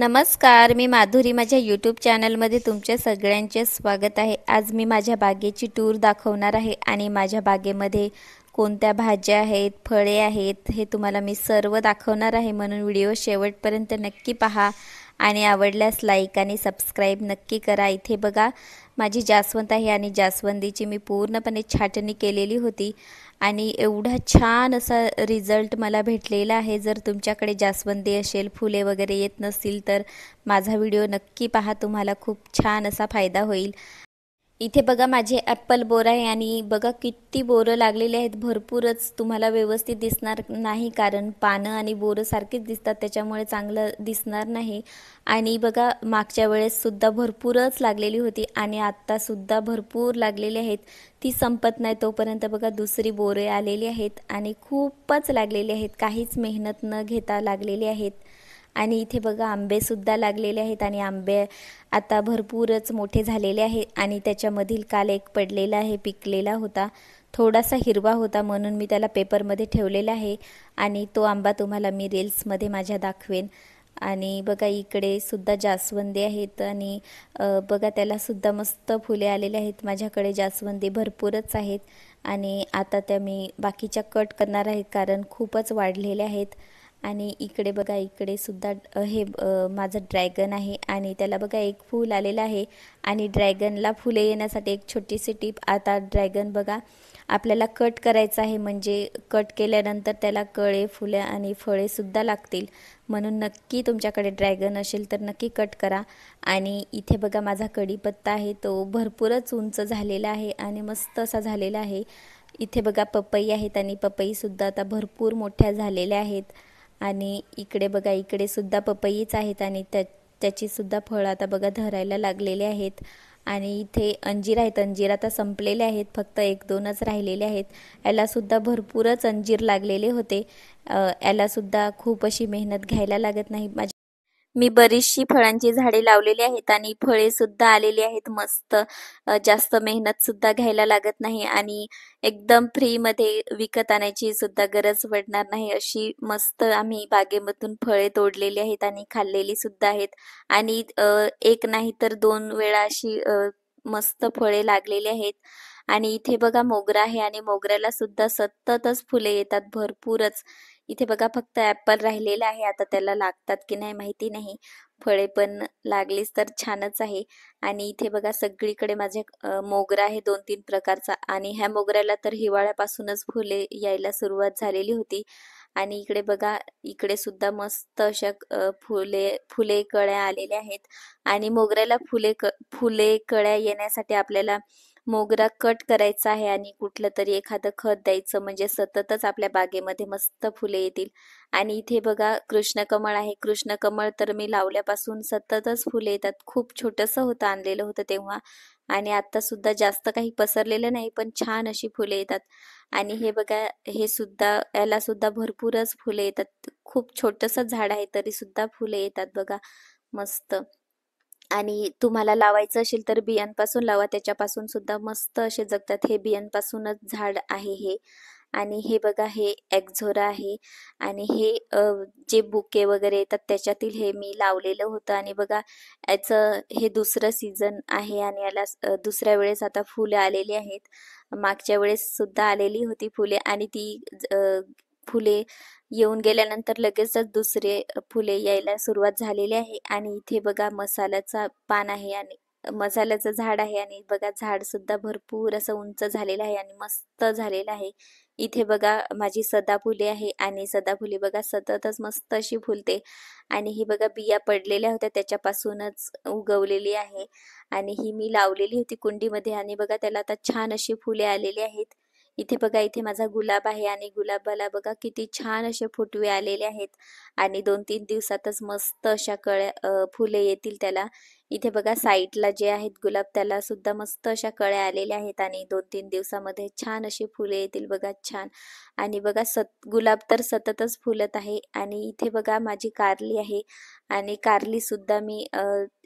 नमस्कार, मी माधुरी. माझ्या यूट्यूब चॅनलमध्ये तुमच्या सगळ्यांचे स्वागत आहे. आज मी माझ्या बागेची टूर दाखवणार आहे आणि माझ्या बागेमध्ये कोणत्या भाज्या आहेत, फळे आहेत, हे तुम्हाला मी सर्व दाखवणार आहे. म्हणून व्हिडिओ शेवटपर्यंत नक्की पहा आणि आवडल्यास लाईक आणि सबस्क्राईब नक्की करा. इथे बघा, माझी जास्वंद आहे आणि जास्वंदीची मी पूर्णपणे छाटणी केलेली होती आणि एवढा छान असा रिझल्ट मला भेटलेला आहे. जर तुमच्याकडे जास्वंदी असेल, फुले वगैरे येत नसतील तर माझा व्हिडिओ नक्की पहा, तुम्हाला खूप छान असा फायदा होईल. इथे बघा, माझे ॲपल बोर आहे आणि बघा किती बोरं लागलेले आहेत. भरपूरच तुम्हाला व्यवस्थित दिसणार नाही, कारण पानं आणि बोरं सारखीच दिसतात, त्याच्यामुळे चांगलं दिसणार नाही. आणि बघा, मागच्या वेळेस सुद्धा भरपूरच लागलेली होती आणि आत्तासुद्धा भरपूर लागलेली आहेत. ती संपत नाही तोपर्यंत बघा दुसरी बोरे आलेली आहेत आणि खूपच लागलेली आहेत, काहीच मेहनत न घेता लागलेली आहेत. आणि इथे बघा, आंबेसुद्धा लागलेले आहेत आणि आंबे आता भरपूरच मोठे झालेले आहे. आणि त्याच्यामधील काल एक पडलेला आहे, पिकलेला होता, थोडासा हिरवा होता, म्हणून मी त्याला पेपरमध्ये ठेवलेला आहे आणि तो आंबा तुम्हाला मी रील्समध्ये माझ्या दाखवेन. आणि बघा, इकडे सुद्धा जास्वंदी आहेत आणि बघा, त्याला सुद्धा मस्त फुले आलेले आहेत. माझ्याकडे जास्वंदी भरपूरच आहेत आणि आता त्या मी बाकीच्या कट करणार आहेत, कारण खूपच वाढलेल्या आहेत. आणि इकडे बघा, इकडे सुद्धा हे माझं ड्रॅगन आहे आणि त्याला बघा एक फूल आलेलं आहे. आणि ड्रॅगनला फुले येण्यासाठी एक छोटीशी टीप, आता ड्रॅगन बघा आपल्याला कट करायचं आहे, म्हणजे कट केल्यानंतर त्याला कळे, फुले आणि फळेसुद्धा लागतील. म्हणून नक्की तुमच्याकडे ड्रॅगन असेल तर नक्की कट करा. आणि इथे बघा, माझा कढीपत्ता आहे, तो भरपूरच उंच झालेला आहे आणि मस्त असा झालेला आहे. इथे बघा, पपई आहेत आणि पपईसुद्धा आता भरपूर मोठ्या झालेल्या आहेत. आणि इकडे बघा, इकडे सुद्धा पपईच आहेत आणि त्याची सुद्धा फळं आता बघा धरायला लागलेले आहेत. आणि इथे अंजीर आहेत, अंजीर आता संपलेले आहेत, फक्त एक दोनच राहिलेले आहेत. यालासुद्धा भरपूरच अंजीर लागलेले होते. यालासुद्धा खूप अशी मेहनत घ्यायला लागत नाही. मी बरीचशी फळांची झाडे लावलेली आहेत आणि फळे सुद्धा आलेली आहेत मस्त. जास्त मेहनत सुद्धा घ्यायला लागत नाही आणि एकदम फ्रीमध्ये विकत आणायची सुद्धा गरज पडणार नाही. अशी मस्त आम्ही बागेमधून फळे तोडलेली आहेत आणि खाल्लेली सुद्धा आहेत. आणि एक नाही तर दोन वेळा अशी मस्त फळे लागलेली आहेत. आणि इथे बघा, मोगरा आहे आणि मोगऱ्याला सुद्धा सततच फुले येतात भरपूरच. इथे बघा, फक्त ॲपल राहिलेला आहे, आता त्याला लागतात की नाही माहिती नाही. फळे पण लागलीच तर छानच आहे. आणि इथे बघा, सगळीकडे माझे मोगरा आहे 2-3 प्रकारचा आणि ह्या मोगऱ्याला तर हिवाळ्यापासूनच फुले यायला सुरुवात झालेली होती. आणि इकडे बघा, इकडे सुद्धा मस्त अशा फुले कळ्या आलेल्या आहेत. आणि मोगऱ्याला फुले कळ्या येण्यासाठी आपल्याला मोगरा कट करायचा आहे आणि कुठलं तरी एखादं खत द्यायचं, म्हणजे सततच आपल्या बागेमध्ये मस्त फुले येतील. आणि इथे बघा, कृष्णकमळ आहे. कृष्णकमळ तर मी लावल्यापासून सततच फुले येतात. खूप छोटंसं होतं, आणलेलं होतं तेव्हा, आणि आता सुद्धा जास्त काही पसरलेलं नाही, पण छान अशी फुले येतात. आणि हे बघा, हे सुद्धा, याला सुद्धा भरपूरच फुले येतात. खूप छोटंसं झाड आहे तरी सुद्धा फुले येतात बघा, मस्त. आणि तुम्हाला लावायचं असेल तर बियांपासून लावा, त्याच्यापासून सुद्धा मस्त असे जगतात. हे बियांपासूनच झाड आहे हे. आणि हे बघा, हे ॲक्झोरा आहे आणि हे जे बुके वगैरे येतात त्याच्यातील हे मी लावलेलं होतं. आणि बघा, याचं हे दुसरं सीझन आहे आणि याला दुसऱ्या वेळेस आता फुले आलेली आहेत. मागच्या वेळेस सुद्धा आलेली होती फुले आणि ती फुले येऊन गेल्यानंतर लगेचच दुसरे फुले यायला सुरुवात झालेली आहे. आणि इथे बघा, मसाल्याचा पान आहे आणि मसाल्याचं झाड आहे आणि बघा, झाड सुद्धा भरपूर असं उंच झालेलं आहे आणि मस्त झालेलं आहे. इथे बघा, माझी सदाफुले आहे आणि सदाफुली बघा सततच मस्त अशी फुलते. आणि ही बघा, बिया पडलेल्या होत्या त्याच्यापासूनच उगवलेली आहे आणि ही मी लावलेली होती कुंडीमध्ये आणि बघा, त्याला आता छान अशी फुले आलेली आहेत. इथे बघा, इथे माझा गुलाब आहे आणि गुलाबाला बघा किती छान असे फुटवे आलेले आहेत आणि 2-3 दिवसातच मस्त अशा फुले येतील त्याला. इथे बघा, साईडला जे आहेत गुलाब, त्याला सुद्धा मस्त अशा कळ्या आलेल्या आहेत आणि 2-3 दिवसामध्ये छान अशी फुले येतील बघा, छान. आणि बघा, गुलाब तर सततच फुलत आहे. आणि इथे बघा, माझी कारली आहे आणि कारली सुद्धा मी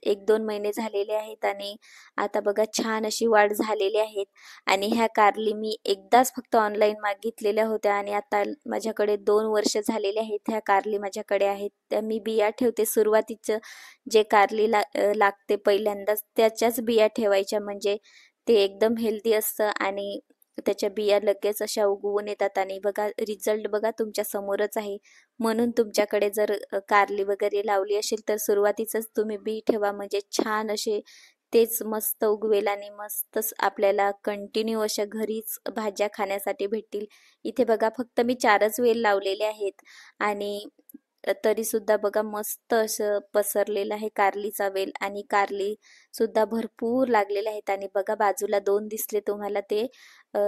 1-2 महिने झालेले आहेत आणि आता बघा, छान अशी वाढ झालेली आहेत. आणि ह्या कारली मी एकदाच फक्त ऑनलाईन मागितलेल्या होत्या आणि आता माझ्याकडे 2 वर्ष झालेले आहेत ह्या कारली माझ्याकडे आहेत. त्या मी बिया ठेवते. सुरुवातीचं जे कारली लागते पहिल्यांदाच त्याच्याच बिया ठेवायच्या, म्हणजे ते एकदम हेल्दी असतं आणि त्याच्या बिया लगेच अशा उगवून येतात. आणि बघा रिझल्ट बघा तुमच्या समोरच आहे. म्हणून तुमच्याकडे जर कारली वगैरे लावली असेल तर सुरुवातीचंच तुम्ही बी ठेवा, म्हणजे छान असे तेच मस्त उगवेल आणि मस्तच आपल्याला कंटिन्यू अशा घरीच भाज्या खाण्यासाठी भेटतील. इथे बघा फक्त मी 4च वेल लावलेले आहेत आणि तरी सुद्धा बघा मस्त असं पसरलेलं आहे कारलीचा वेल, आणि कारली सुद्धा भरपूर लागलेले आहेत. आणि बघा बाजूला 2 दिसले तुम्हाला ते अ,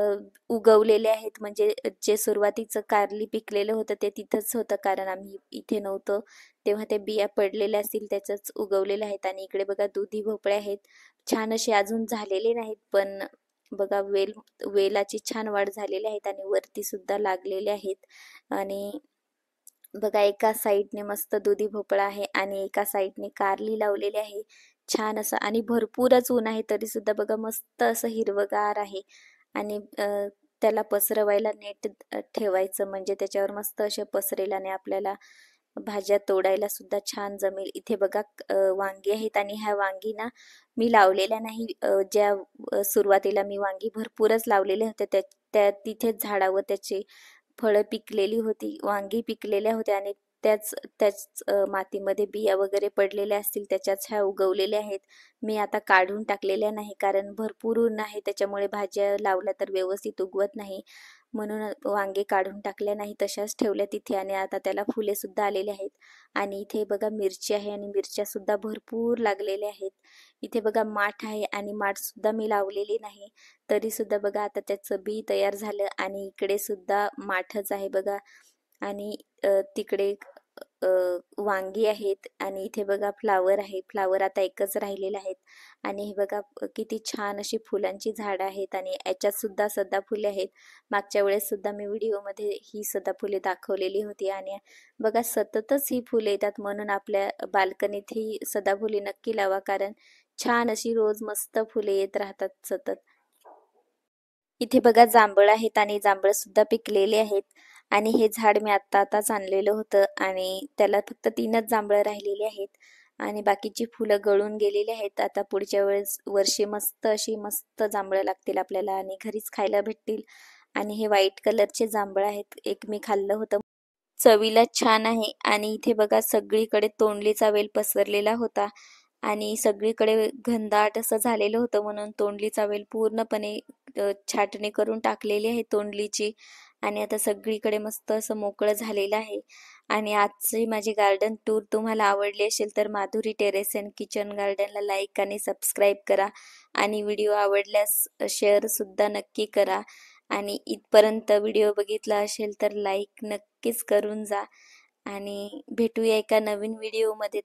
उगवलेले आहेत, म्हणजे जे सुरुवातीचं कारली पिकलेलं होतं ते तिथंच होतं, कारण आम्ही इथे नव्हतो तेव्हा ते बिया पडलेल्या असतील त्याचंच उगवलेले आहेत. आणि इकडे बघा दुधी भोपळे आहेत, छान असे अजून झालेले नाहीत पण बघा वेलाची छान वाढ झालेली आहेत आणि वरती सुद्धा लागलेले आहेत. आणि बघा एका साईडने मस्त दुधी भोपळा आहे आणि एका साईडने कारली लावलेली आहे, छान असं. आणि भरपूरच ऊन आहे तरी सुद्धा बघा मस्त असं हिरवगार आहे. आणि त्याला पसरवायला नेट ठेवायचं, म्हणजे त्याच्यावर मस्त असे पसरेल आणि आपल्याला भाज्या तोडायला सुद्धा छान जमेल. इथे बघा वांगी आहेत आणि ह्या वांगी ना मी लावलेल्या नाही, ज्या सुरुवातीला मी वांगी भरपूरच लावलेले होते त्या तिथेच झाडावर त्याचे फळं पिकलेली होती, वांगी पिकलेल्या होत्या आणि त्याच त्याच मातीमध्ये बिया वगैरे पडलेल्या असतील त्याच्याच ह्या उगवलेल्या आहेत. मी आता काढून टाकलेल्या नाही, कारण भरपूर ऊन आहे त्याच्यामुळे भाज्या लावल्या तर व्यवस्थित उगवत नाही, म्हणून वांगे काढून टाकल्या नाही, तशाच ठेवल्या तिथे. आणि आता त्याला फुले सुद्धा आलेले आहेत. आणि इथे बघा मिरची आहे आणि मिरच्या सुद्धा भरपूर लागलेल्या आहेत. इथे बघा माठ आहे आणि माठ सुद्धा मी लावलेली नाही, तरी सुद्धा बघा आता त्याचं बी तयार झालं. आणि इकडे सुद्धा माठच आहे बघा. आणि तिकडे अ, वांगी आहेत आणि इथे बघा फ्लावर आहे, फ्लावर आता एकच राहिलेले आहेत. आणि हे बघा किती छान अशी फुलांची झाडं आहेत आणि याच्यात सुद्धा सदाफुले आहेत. मागच्या वेळेस सुद्धा मी व्हिडिओमध्ये ही सदाफुले दाखवलेली होती. आणि बघा सततच ही फुले येतात, म्हणून आपल्या बाल्कनीत ही सदाफुले नक्की लावा, कारण छान अशी रोज मस्त फुले येत राहतात सतत. इथे बघा जांभळ आहेत आणि जांभळ सुद्धा पिकलेले आहेत. आणि हे झाड मी आत्ताच आणलेलं होतं आणि त्याला फक्त 3च जांभळं राहिलेली आहेत आणि बाकीची फुलं गळून गेलेली आहेत. आता पुढच्या वर्षी मस्त अशी मस्त जांभळं लागतील आपल्याला आणि घरीच खायला भेटतील. आणि हे व्हाईट कलरचे जांभळं आहेत, एक मी खाल्लं होतं, चवीला छान आहे. आणि इथे बघा सगळीकडे तोंडलीचा वेल पसरलेला होता आणि सगळीकडे घनदाट असं झालेलं होतं, म्हणून तोंडलीचा वेल पूर्णपणे छाटणी करून टाकलेली आहे तोंडलीची. आणि आता सगळीकडे मस्त असं मोकळं झालेलं आहे. आणि आजची माझी गार्डन टूर तुम्हाला आवडली असेल तर माधुरी टेरेस अँड किचन गार्डनला लाईक आणि सबस्क्राईब करा आणि व्हिडिओ आवडल्यास शेअर सुद्धा नक्की करा. आणि इथपर्यंत व्हिडिओ बघितला असेल तर लाईक नक्कीच करून जा आणि भेटूया एका नवीन व्हिडिओमध्ये.